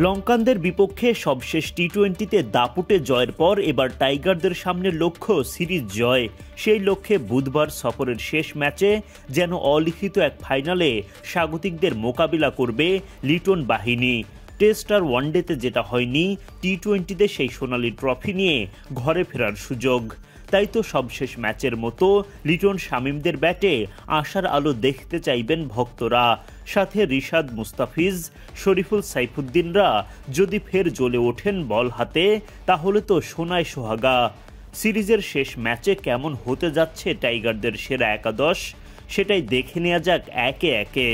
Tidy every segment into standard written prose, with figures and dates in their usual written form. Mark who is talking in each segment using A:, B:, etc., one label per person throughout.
A: লঙ্কানদের বিপক্ষে সবশেষ টি-20তে দাপুটে জয়ের পর এবার টাইগারদের সামনে লক্ষ্য সিরিজ জয়। সেই লক্ষ্যে বুধবার সফরের শেষ ম্যাচে যেন অলিখিত এক ফাইনালে স্বাগতিকদের মোকাবিলা করবে লিটন বাহিনী। টেস্ট আর ওয়ানডেতে যেটা হয়নি, টি-20তে সেই সোনালি ট্রফি নিয়ে ঘরে ফেরার সুযোগ। তাই তো সবশেষ ম্যাচের মতো লিটন শামীমদের ব্যাটে আশার আলো দেখতে চাইবেন ভক্তরা। সাথে রিশাদ মুস্তাফিজ, শরীফুল সাইফুদ্দিনরা যদি ফের জ্বলে ওঠেন বল হাতে, তাহলে তো সোনায় সোহাগা। সিরিজের শেষ ম্যাচে কেমন হতে যাচ্ছে টাইগারদের সেরা একাদশ, সেটাই দেখে নেওয়া যাক একে একে।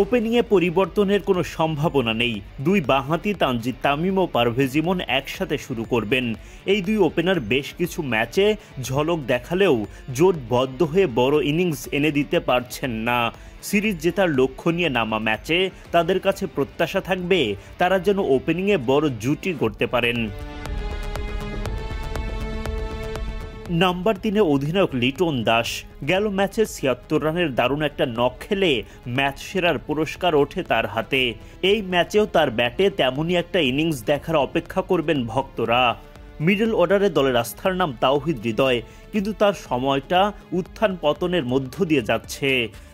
A: ওপেনিংয়ে পরিবর্তনের কোনো সম্ভাবনা নেই। দুই বাঁহাতি তানজিদ তামিম ও পারভেজ ইমন একসাথে শুরু করবেন। এই দুই ওপেনার বেশ কিছু ম্যাচে ঝলক দেখালেও জোটবদ্ধ হয়ে বড় ইনিংস এনে দিতে পারছেন না। সিরিজ জেতার লক্ষ্য নিয়ে নামা ম্যাচে তাদের কাছে প্রত্যাশা থাকবে তারা যেন ওপেনিংয়ে বড় জুটি করতে পারেন। নাম্বার 3-এ অধিনায়ক লিটন দাস। গেল ম্যাচে ৭৬ রানের দারুণ একটা নক খেলে ম্যাচ সেরার পুরস্কার ওঠে তার হাতে। এই ম্যাচেও তার ব্যাটে তেমনই একটা ইনিংস দেখার অপেক্ষা করবেন ভক্তরা। মিডল অর্ডারে দলের আস্থার নাম তাওহিদ হৃদয়, কিন্তু তার সময়টা উত্থান পতনের মধ্য দিয়ে যাচ্ছে।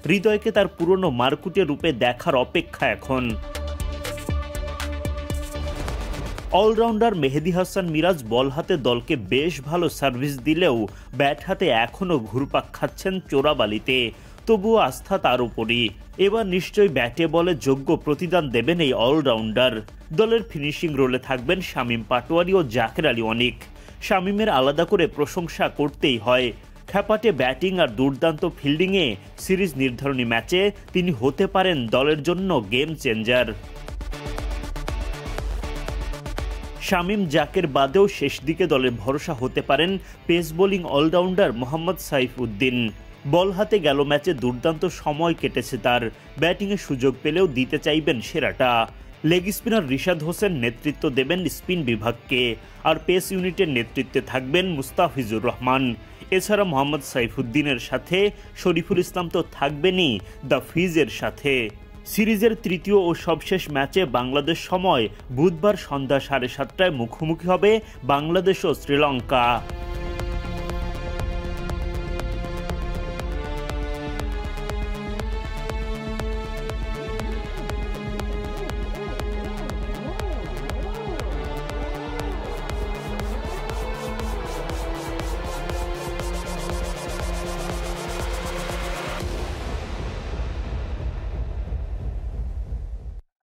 A: হৃদয়কে তার পুরনো মারকুটে রূপে দেখার অপেক্ষা এখন। অলরাউন্ডার মেহেদী হাসান মিরাজ বল হাতে দলকে বেশ ভালো সার্ভিস দিলেও ব্যাট হাতে এখনও ঘুরপাক খাচ্ছেন চোরাবালিতে। তবুও আস্থা তার উপরই। এবার নিশ্চয়ই ব্যাটে বলে যোগ্য প্রতিদান দেবেন এই অলরাউন্ডার। দলের ফিনিশিং রোলে থাকবেন শামীম পাটোয়ারি ও জাকের আলী অনিক। শামীমের আলাদা করে প্রশংসা করতেই হয়। খ্যাপাটে ব্যাটিং আর দুর্দান্ত ফিল্ডিংয়ে সিরিজ নির্ধারণী ম্যাচে তিনি হতে পারেন দলের জন্য গেম চেঞ্জার। শামীম জাকের বাদেও শেষ দিকে দলের ভরসা হতে পারেন pace bowling allrounder Mohammad Saifuddin. Ball হাতে গেল ম্যাচে দুর্দান্ত সময় কেটেছে তার। ব্যাটিংয়ে সুযোগ পেলেও দিতে চাইবেন সেরাটা। লেগ স্পিনার রিশাদ হোসেন নেতৃত্ব দেবেন স্পিন বিভাগকে, আর পেস ইউনিটের নেতৃত্বে থাকবেন মুস্তাফিজুর রহমান। এছাড়া মোহাম্মদ সাইফুদ্দিনের সাথে শরীফুল ইসলাম তো থাকবেনই দ্য ফিজের সাথে। সিরিজের তৃতীয় ও সবশেষ ম্যাচে বাংলাদেশ সময় বুধবার সন্ধ্যা 7:30টায় মুখোমুখি হবে বাংলাদেশ ও শ্রীলঙ্কা।